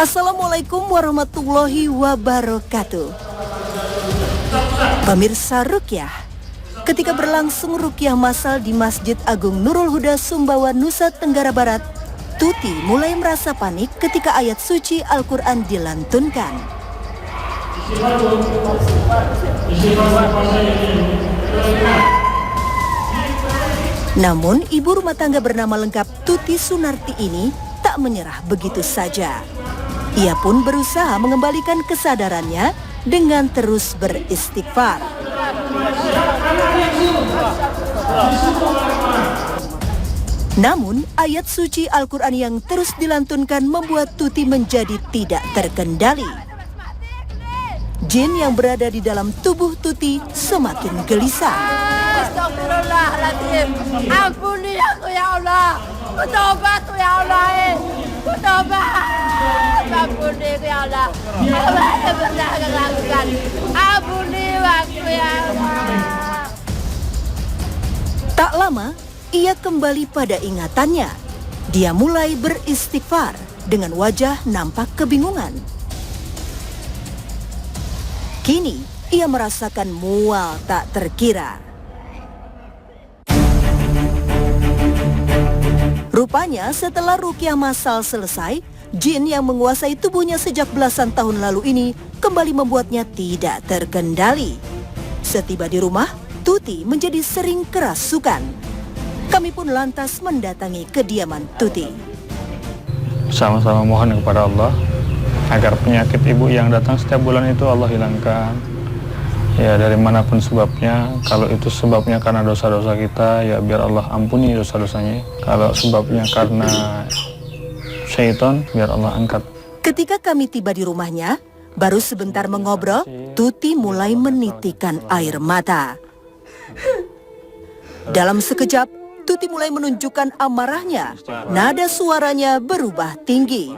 Assalamualaikum warahmatullahi wabarakatuh. Pemirsa Ruqyah, ketika berlangsung Ruqyah massal di Masjid Agung Nurul Huda, Sumbawa, Nusa Tenggara Barat, Tuti mulai merasa panik ketika ayat suci Al-Quran dilantunkan. Namun, ibu rumah tangga bernama lengkap Tuti Sunarti ini tak menyerah begitu saja. Ia pun berusaha mengembalikan kesadarannya dengan terus beristighfar. Namun, ayat suci Al-Quran yang terus dilantunkan membuat Tuti menjadi tidak terkendali. Jin yang berada di dalam tubuh Tuti semakin gelisah. Astagfirullahaladzim, ampuni aku ya Allah, bertobat ya Allah, bertobat, ampuni ya Allah, apa yang pernah aku lakukan, ampuni aku ya Allah. Tak lama, ia kembali pada ingatannya. Dia mulai beristighfar dengan wajah nampak kebingungan. Kini, ia merasakan mual tak terkira. Rupanya setelah Ruqyah massal selesai, jin yang menguasai tubuhnya sejak belasan tahun lalu ini kembali membuatnya tidak terkendali. Setiba di rumah, Tuti menjadi sering kerasukan. Kami pun lantas mendatangi kediaman Tuti. Sama-sama mohon kepada Allah agar penyakit ibu yang datang setiap bulan itu Allah hilangkan. Ya, dari manapun sebabnya. Kalau itu sebabnya karena dosa-dosa kita, ya biar Allah ampuni dosa-dosanya. Kalau sebabnya karena syaitan, biar Allah angkat. Ketika kami tiba di rumahnya, baru sebentar mengobrol, Tuti mulai menitikkan air mata. Dalam sekejap, Tuti mulai menunjukkan amarahnya. Nada suaranya berubah tinggi.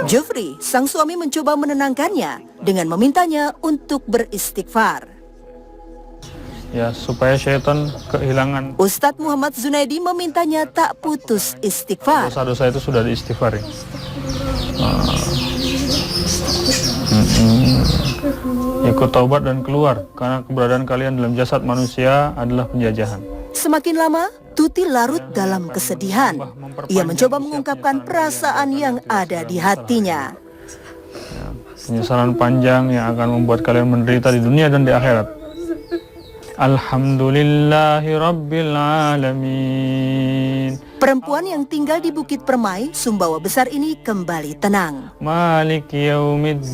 Jufri, sang suami, mencoba menenangkannya dengan memintanya untuk beristighfar. Ya, supaya syaitan kehilangan. Ustadz Muhammad Zunaidi memintanya tak putus istighfar. Dosa-dosa itu sudah diistighfari. Ikut taubat dan keluar, karena keberadaan kalian dalam jasad manusia adalah penjajahan. Semakin lama, Tuti larut dalam kesedihan. Ia mencoba mengungkapkan perasaan yang ada di hatinya. Penyesalan panjang yang akan membuat kalian menderita di dunia dan di akhirat. Alhamdulillahi Rabbil Alamin. Perempuan yang tinggal di Bukit Permai, Sumbawa Besar ini kembali tenang. Malik Yaumiddin.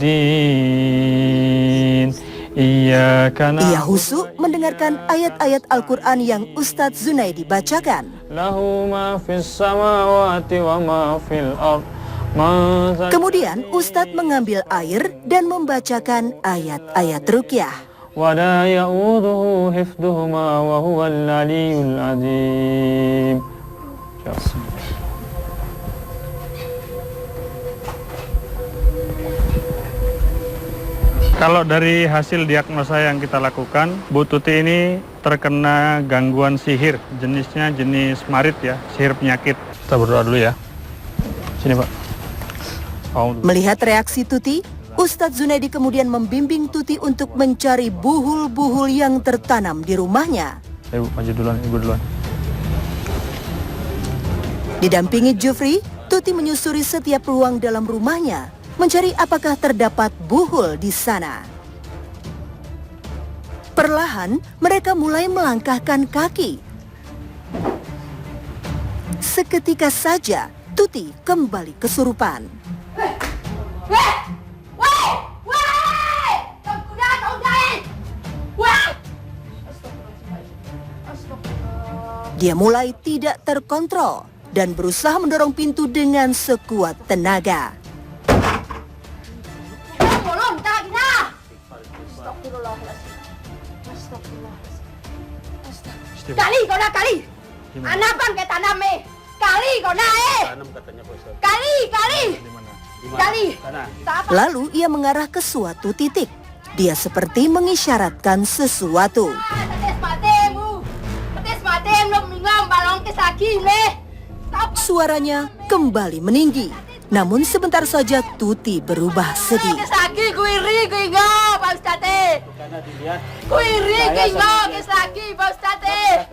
Ia husu mendengarkan ayat-ayat Al-Quran yang Ustadz Zunaidi bacakan. Kemudian Ustadz mengambil air dan membacakan ayat-ayat Ruqyah. Kalau dari hasil diagnosa yang kita lakukan, Bu Tuti ini terkena gangguan sihir. Jenisnya jenis marit ya, sihir penyakit. Kita berdoa dulu ya. Sini Pak. Melihat reaksi Tuti, Ustadz Zunaidi kemudian membimbing Tuti untuk mencari buhul-buhul yang tertanam di rumahnya. Ibu, maju duluan, Ibu duluan. Didampingi Jufri, Tuti menyusuri setiap ruang dalam rumahnya, mencari apakah terdapat buhul di sana. Perlahan, mereka mulai melangkahkan kaki. Seketika saja, Tuti kembali kesurupan. Dia mulai tidak terkontrol dan berusaha mendorong pintu dengan sekuat tenaga. Kali kau nak kali. Anapan ke tanam Kali kau nak Tanam katanya Pak Ustaz. Kali. Lalu ia mengarah ke suatu titik. Dia seperti mengisyaratkan sesuatu. Mati. sakit leh. Suaranya kembali meninggi. Namun sebentar saja Tuti berubah sedih. Sakit kuiri kuingo Pak Ustadz. Kuiri kuingo sakit Pak Ustadz.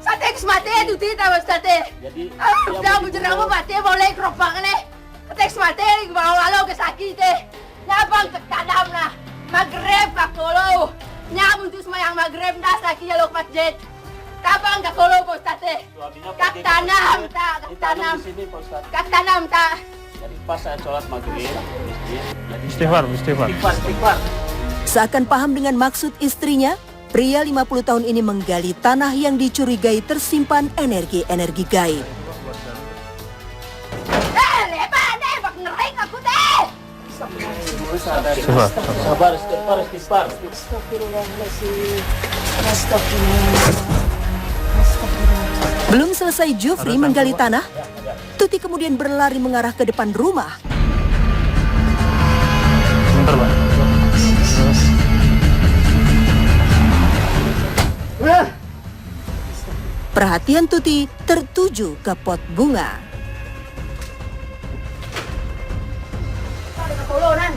Sate kesmate Tuti Pak Ustadz. Jadi udah bujerang mau mati boleh keropang leh. Teks mate bawa ke sakit teh. Nyabang terkadam lah. Maghrib kakolo. Nyabang tu semayang maghrib dah sakitnya lo masjid. Tabang kakolo Pak Ustadz. Kak tanam tak, kak tanam tak. Jadi pas saya sholat maghrib, Istighfar. Seakan paham dengan maksud istrinya, pria 50 tahun ini menggali tanah yang dicurigai tersimpan energi-energi gaib. Lepas deh, bak ngering aku teh. sabar, istighfar. Belum selesai Jufri menggali tanah, Tuti kemudian berlari mengarah ke depan rumah. Sebentar, Pak. Perhatian Tuti tertuju ke pot bunga. Ada ketolonan.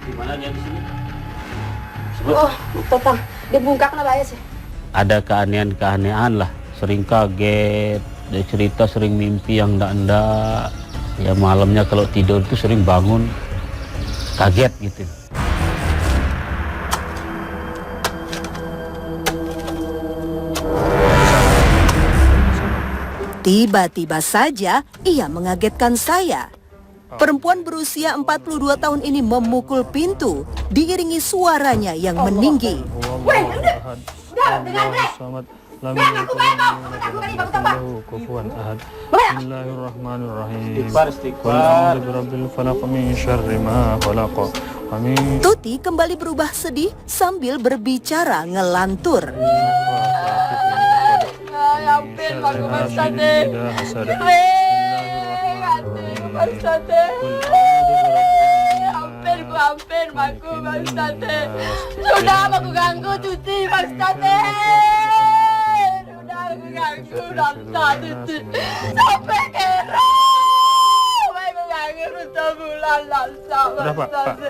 Di mana dia di sini? Oh, totang. Dia bungkak na bayar sih. Ada keanehan lah. Sering kaget, dia cerita sering mimpi yang ndak-ndak. Ya malamnya kalau tidur itu sering bangun kaget gitu. Tiba-tiba saja ia mengagetkan saya. Perempuan berusia 42 tahun ini memukul pintu, diiringi suaranya yang meninggi. Weh, udah, dengar deh. Tuti kembali berubah sedih sambil berbicara ngelantur. Hampir aku bersate. Hampir aku bersate. Sudah aku ganggu Tuti bersate. Sudah aku ganggu Ranta Tuti. Sampai kera. Aku ganggu Ranta bulan Lansa bersate.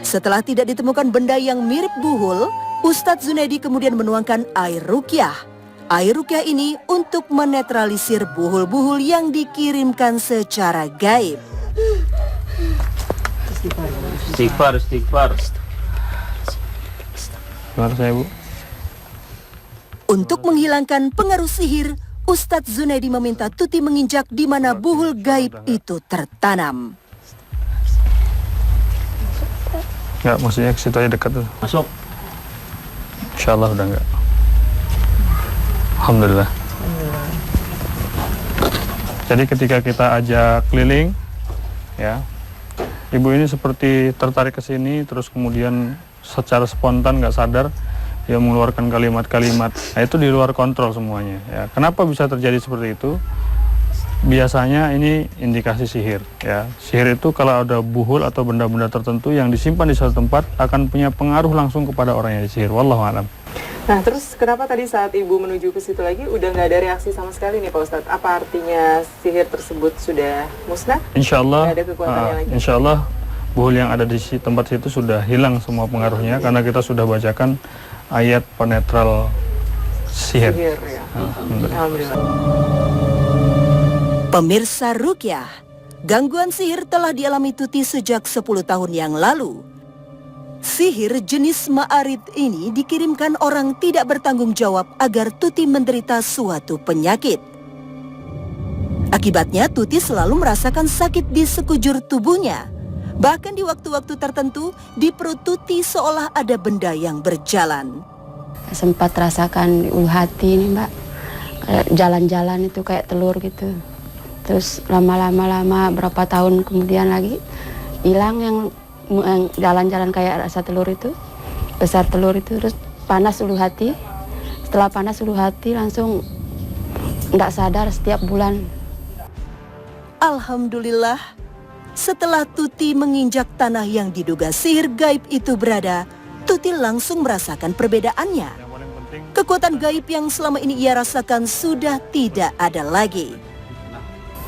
Setelah tidak ditemukan benda yang mirip buhul, Ustadz Zunaidi kemudian menuangkan air ruqyah. Air ruqyah ini untuk menetralisir buhul-buhul yang dikirimkan secara gaib. Istighfar. Gimana saya, Bu? Untuk menghilangkan pengaruh sihir, Ustadz Zunaidi meminta Tuti menginjak di mana buhul gaib itu tertanam. Enggak, maksudnya ke situ aja dekat tuh. Masuk. Insyaallah udah enggak. Alhamdulillah. Jadi ketika kita ajak keliling, ya, ibu ini seperti tertarik ke sini, terus kemudian secara spontan nggak sadar dia mengeluarkan kalimat-kalimat. Nah, itu di luar kontrol semuanya. Ya, kenapa bisa terjadi seperti itu? Biasanya ini indikasi sihir. Ya, sihir itu kalau ada buhul atau benda-benda tertentu yang disimpan di suatu tempat akan punya pengaruh langsung kepada orang yang disihir. Wallahu a'lam. Nah, terus kenapa tadi saat ibu menuju ke situ lagi udah nggak ada reaksi sama sekali nih Pak Ustadz? Apa artinya sihir tersebut sudah musnah? Insyaallah, Nggak ada kekuatannya lagi? insyaallah buhul yang ada di tempat situ sudah hilang semua pengaruhnya karena kita sudah bacakan ayat penetral sihir. Sihir ya. Alhamdulillah. Pemirsa ruqyah, gangguan sihir telah dialami Tuti sejak 10 tahun yang lalu. Sihir jenis ma'arid ini dikirimkan orang tidak bertanggung jawab agar Tuti menderita suatu penyakit. Akibatnya Tuti selalu merasakan sakit di sekujur tubuhnya. Bahkan di waktu-waktu tertentu di perut Tuti seolah ada benda yang berjalan. Sempat rasakan di ulu hati nih Mbak, kayak jalan-jalan itu kayak telur gitu. Terus lama-lama berapa tahun kemudian lagi hilang yang jalan-jalan kayak rasa telur itu, besar telur itu, terus panas ulu hati. Setelah panas ulu hati langsung nggak sadar setiap bulan. Alhamdulillah, setelah Tuti menginjak tanah yang diduga sihir gaib itu berada, Tuti langsung merasakan perbedaannya. Kekuatan gaib yang selama ini ia rasakan sudah tidak ada lagi.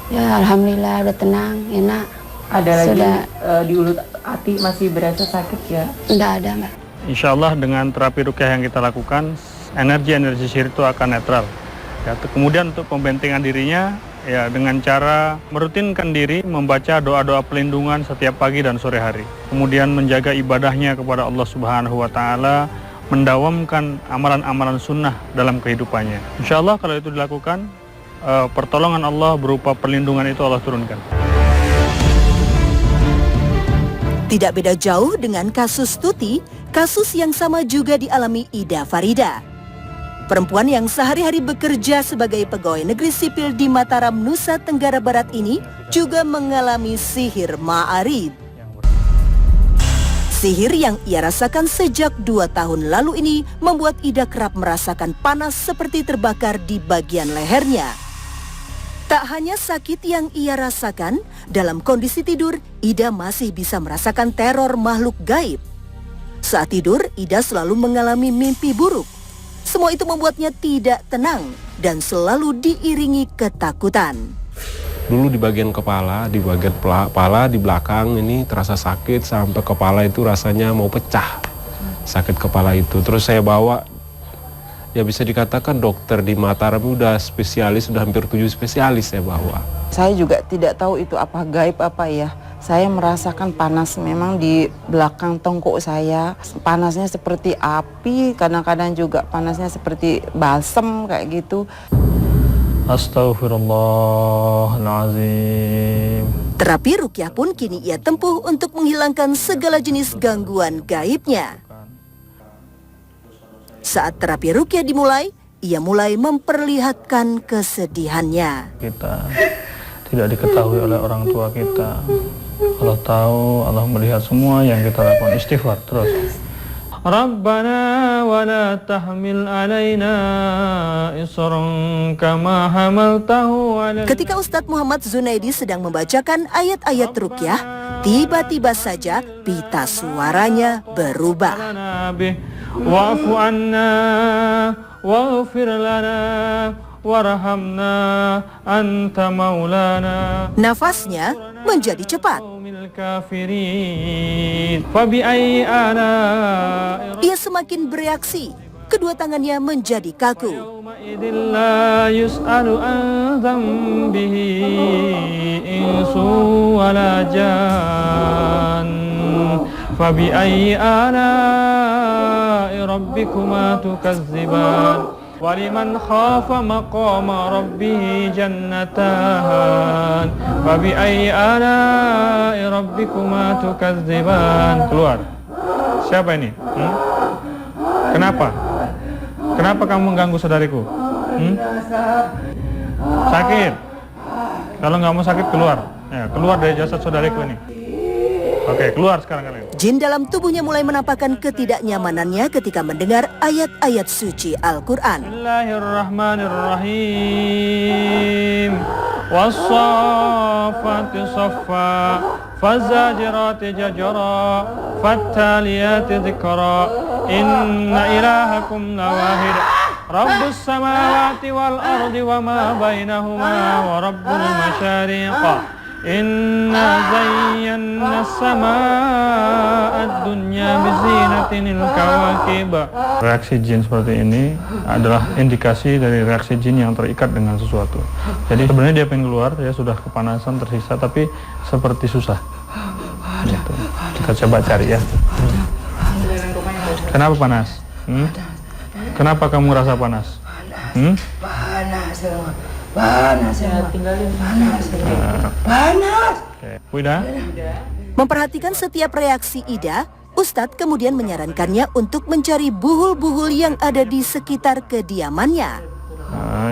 Ya alhamdulillah udah tenang, enak. Ada lagi Sudah. di ulut hati masih berasa sakit ya? Enggak ada Mbak. Insya Allah dengan terapi rukyah yang kita lakukan, energi sihir itu akan netral. Ya, kemudian untuk pembentengan dirinya, ya dengan cara merutinkan diri membaca doa-doa pelindungan setiap pagi dan sore hari. Kemudian menjaga ibadahnya kepada Allah Subhanahu wa Ta'ala, mendawamkan amalan-amalan sunnah dalam kehidupannya. Insya Allah kalau itu dilakukan, pertolongan Allah berupa perlindungan itu Allah turunkan. Tidak beda jauh dengan kasus Tuti, kasus yang sama juga dialami Ida Farida. Perempuan yang sehari-hari bekerja sebagai pegawai negeri sipil di Mataram, Nusa Tenggara Barat ini juga mengalami sihir ma'arid. Sihir yang ia rasakan sejak 2 tahun lalu ini membuat Ida kerap merasakan panas seperti terbakar di bagian lehernya. Tak hanya sakit yang ia rasakan, dalam kondisi tidur, Ida masih bisa merasakan teror makhluk gaib. Saat tidur, Ida selalu mengalami mimpi buruk. Semua itu membuatnya tidak tenang dan selalu diiringi ketakutan. Dulu di bagian kepala, di belakang ini terasa sakit sampai kepala itu rasanya mau pecah. Sakit kepala itu. Terus saya bawa, ya bisa dikatakan dokter di Mataram udah spesialis, sudah hampir 7 spesialis saya bawa. Saya juga tidak tahu itu apa gaib apa ya. Saya merasakan panas memang di belakang tengkuk saya. Panasnya seperti api, kadang-kadang juga panasnya seperti balsem kayak gitu. Astaghfirullahaladzim. Terapi rukyah pun kini ia tempuh untuk menghilangkan segala jenis gangguan gaibnya. Saat terapi rukyah dimulai, ia mulai memperlihatkan kesedihannya. Kita tidak diketahui oleh orang tua kita. Allah tahu, Allah melihat semua yang kita lakukan. Istighfar terus. Rabbana wa la tahmil alaina isran kama hamaltahu ala. Ketika Ustadz Muhammad Zunaidi sedang membacakan ayat-ayat rukyah, tiba-tiba saja pita suaranya berubah. Wa'fu anna waghfir lana warhamna anta maulana. Nafasnya menjadi cepat. Ia semakin bereaksi. Kedua tangannya menjadi kaku. Waliman khafa maqama rabbih jannatan fabi ayyi ala'i rabbikuma tukadziban. Keluar. Siapa ini? Kenapa? Kenapa kamu mengganggu saudariku? Sakit? Kalau nggak mau sakit keluar. Ya, keluar dari jasad saudariku ini. Oke, keluar sekarang kalian. Jin dalam tubuhnya mulai menampakkan ketidaknyamanannya ketika mendengar ayat-ayat suci Al-Quran. Bismillahirrahmanirrahim. Was-saffati saffa, faz-zajirati zajra, fattaliyati dzikra. Inna ilahakum lawahid. Rabbus samawati wal ardi wa ma bainahuma wa rabbul masyariq. Inna zayyana sama'ad dunya bizinatinil kawakib. Reaksi jin seperti ini adalah indikasi dari reaksi jin yang terikat dengan sesuatu. Jadi sebenarnya dia pengen keluar, dia sudah kepanasan, tersiksa, tapi seperti susah. Gitu. Kita coba cari ya. Kenapa panas? Kenapa kamu rasa panas? Panas ya, tinggalin panas. Wida? Memperhatikan setiap reaksi Ida, Ustadz kemudian menyarankannya untuk mencari buhul-buhul yang ada di sekitar kediamannya.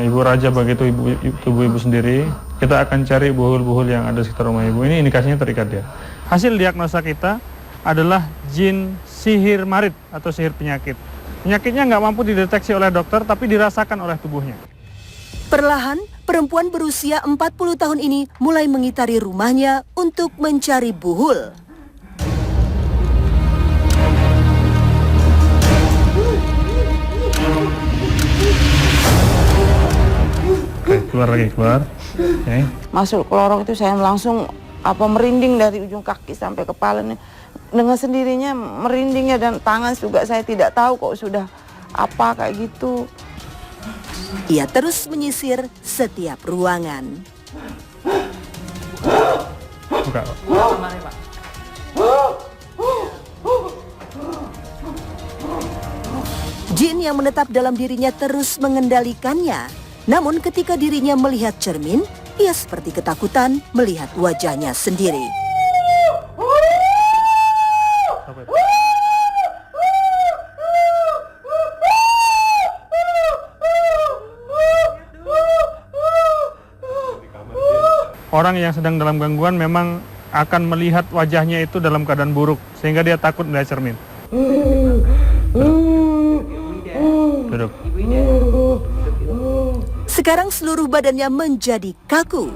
Ibu Raja begitu ibu sendiri, kita akan cari buhul-buhul yang ada di sekitar rumah ibu. Ini indikasinya terikat ya. Hasil diagnosa kita adalah jin sihir marid atau sihir penyakit. Penyakitnya nggak mampu dideteksi oleh dokter, tapi dirasakan oleh tubuhnya. Perlahan, perempuan berusia 40 tahun ini mulai mengitari rumahnya untuk mencari buhul. keluar lagi, keluar. Oke. Masuk ke lorong itu saya langsung merinding dari ujung kaki sampai kepala nih. Dengan sendirinya merindingnya, dan tangan juga saya tidak tahu kok sudah kayak gitu. Ia terus menyisir setiap ruangan. Buka. Jin yang menetap dalam dirinya terus mengendalikannya. Namun ketika dirinya melihat cermin, ia seperti ketakutan melihat wajahnya sendiri. Orang yang sedang dalam gangguan memang akan melihat wajahnya itu dalam keadaan buruk, sehingga dia takut melihat cermin. Duduk. Sekarang seluruh badannya menjadi kaku.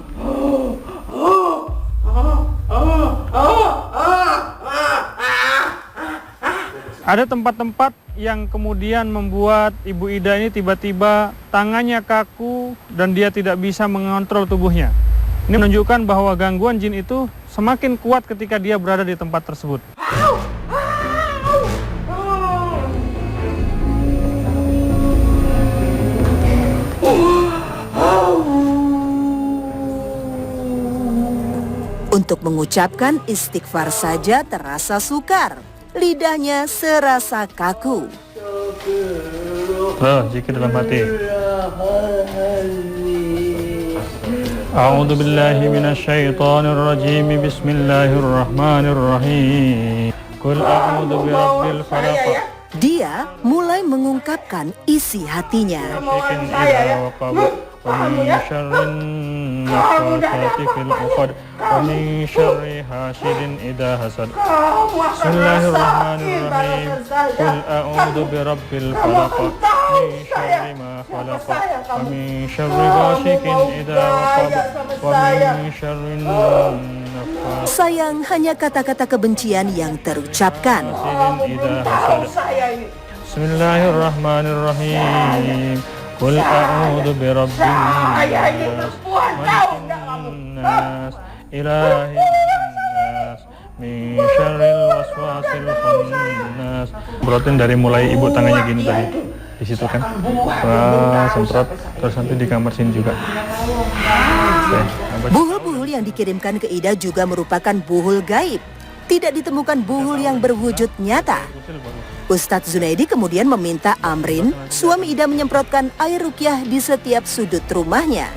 Ada tempat-tempat yang kemudian membuat Ibu Ida ini tiba-tiba tangannya kaku dan dia tidak bisa mengontrol tubuhnya. Ini menunjukkan bahwa gangguan jin itu semakin kuat ketika dia berada di tempat tersebut. Untuk mengucapkan istighfar saja terasa sukar. Lidahnya serasa kaku. Zikir dalam hati. A'udzu billahi minasyaitonir rajim. Bismillahirrahmanirrahim. Qul a'udzu birabbil falaq. Dia mulai mengungkapkan isi hatinya. ومن شر النفاثات في العقد ومن شر حاسد إذا حسد بسم الله الرحمن الرحيم قل أعوذ برب الفلق من شر ما خلق ومن شر غاسق إذا وقب ومن شر النفاثات. Sayang, hanya kata-kata kebencian yang terucapkan. Bismillahirrahmanirrahim. Qul a'udzu birabbin nas, malikin nas, ilahin nas, min syarril waswasil khannas. Semprotin dari mulai ibu tangannya gini tadi. Di situ kan. Wah, semprot terus nanti di kamar sini juga. Buhul-buhul yang dikirimkan ke Ida juga merupakan buhul gaib. Tidak ditemukan buhul yang berwujud nyata. Ustadz Zunaidi kemudian meminta Amrin, suami Ida, menyemprotkan air ruqyah di setiap sudut rumahnya.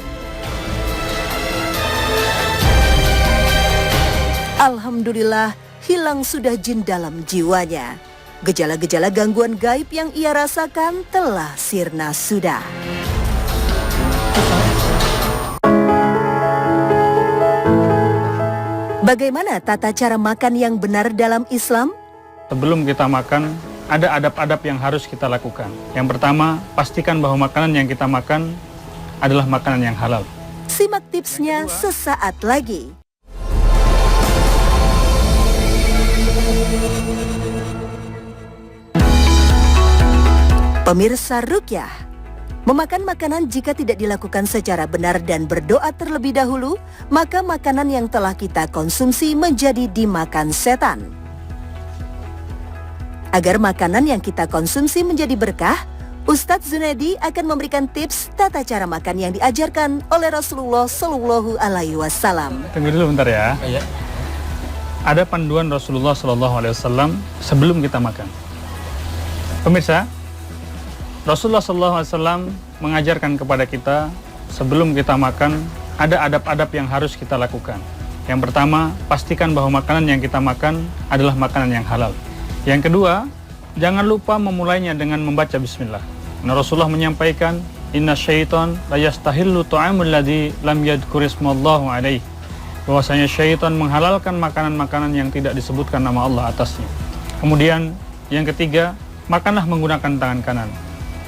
Alhamdulillah, hilang sudah jin dalam jiwanya. Gejala-gejala gangguan gaib yang ia rasakan telah sirna sudah. Bagaimana tata cara makan yang benar dalam Islam? Sebelum kita makan, ada adab-adab yang harus kita lakukan. Yang pertama, pastikan bahwa makanan yang kita makan adalah makanan yang halal. Simak tipsnya sesaat lagi. Pemirsa Ruqyah, memakan makanan jika tidak dilakukan secara benar dan berdoa terlebih dahulu, maka makanan yang telah kita konsumsi menjadi dimakan setan. Agar makanan yang kita konsumsi menjadi berkah, Ustadz Zunaidi akan memberikan tips tata cara makan yang diajarkan oleh Rasulullah Shallallahu Alaihi Wasallam. Tunggu dulu bentar ya. Ada panduan Rasulullah Shallallahu Alaihi Wasallam sebelum kita makan. Pemirsa, Rasulullah Shallallahu Alaihi Wasallam mengajarkan kepada kita sebelum kita makan ada adab-adab yang harus kita lakukan. Yang pertama, pastikan bahwa makanan yang kita makan adalah makanan yang halal. Yang kedua, jangan lupa memulainya dengan membaca bismillah. Nah, Rasulullah menyampaikan, inna syaitan la yastahillu ta'amul ladzi lam yadhkur ismallahu alaihi. Bahwasanya syaitan menghalalkan makanan-makanan yang tidak disebutkan nama Allah atasnya. Kemudian yang ketiga, makanlah menggunakan tangan kanan.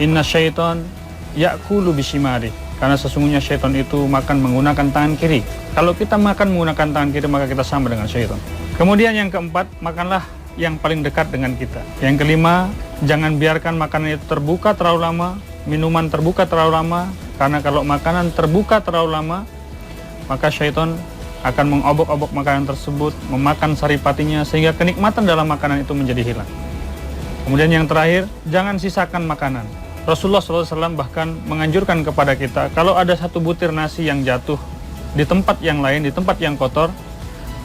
Inna syaitan ya'kulu bishimari. Karena sesungguhnya syaitan itu makan menggunakan tangan kiri. Kalau kita makan menggunakan tangan kiri, maka kita sama dengan syaitan. Kemudian yang keempat, makanlah yang paling dekat dengan kita. Yang kelima, jangan biarkan makanan itu terbuka terlalu lama, minuman terbuka terlalu lama, Karena kalau makanan terbuka terlalu lama, maka syaitan akan mengobok-obok makanan tersebut, memakan saripatinya, sehingga kenikmatan dalam makanan itu menjadi hilang. Kemudian yang terakhir, jangan sisakan makanan. Rasulullah SAW bahkan menganjurkan kepada kita, kalau ada satu butir nasi yang jatuh di tempat yang lain, di tempat yang kotor,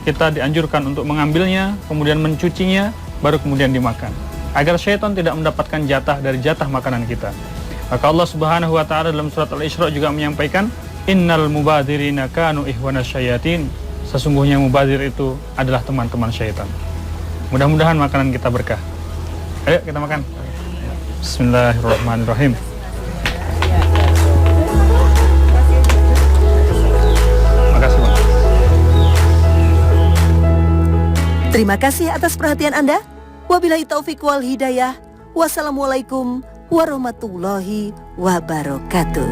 kita dianjurkan untuk mengambilnya, kemudian mencucinya, baru kemudian dimakan, agar syaitan tidak mendapatkan jatah dari jatah makanan kita. Maka Allah Subhanahu wa taala dalam surat Al-Isra juga menyampaikan, innal mubadirina kanu ihwana syayatin. Sesungguhnya mubadir itu adalah teman-teman syaitan. Mudah-mudahan makanan kita berkah. Ayo kita makan. Bismillahirrahmanirrahim. Makasih, Bang. Terima kasih atas perhatian Anda. Wabillahi taufiq wal hidayah. Wassalamualaikum warahmatullahi wabarakatuh.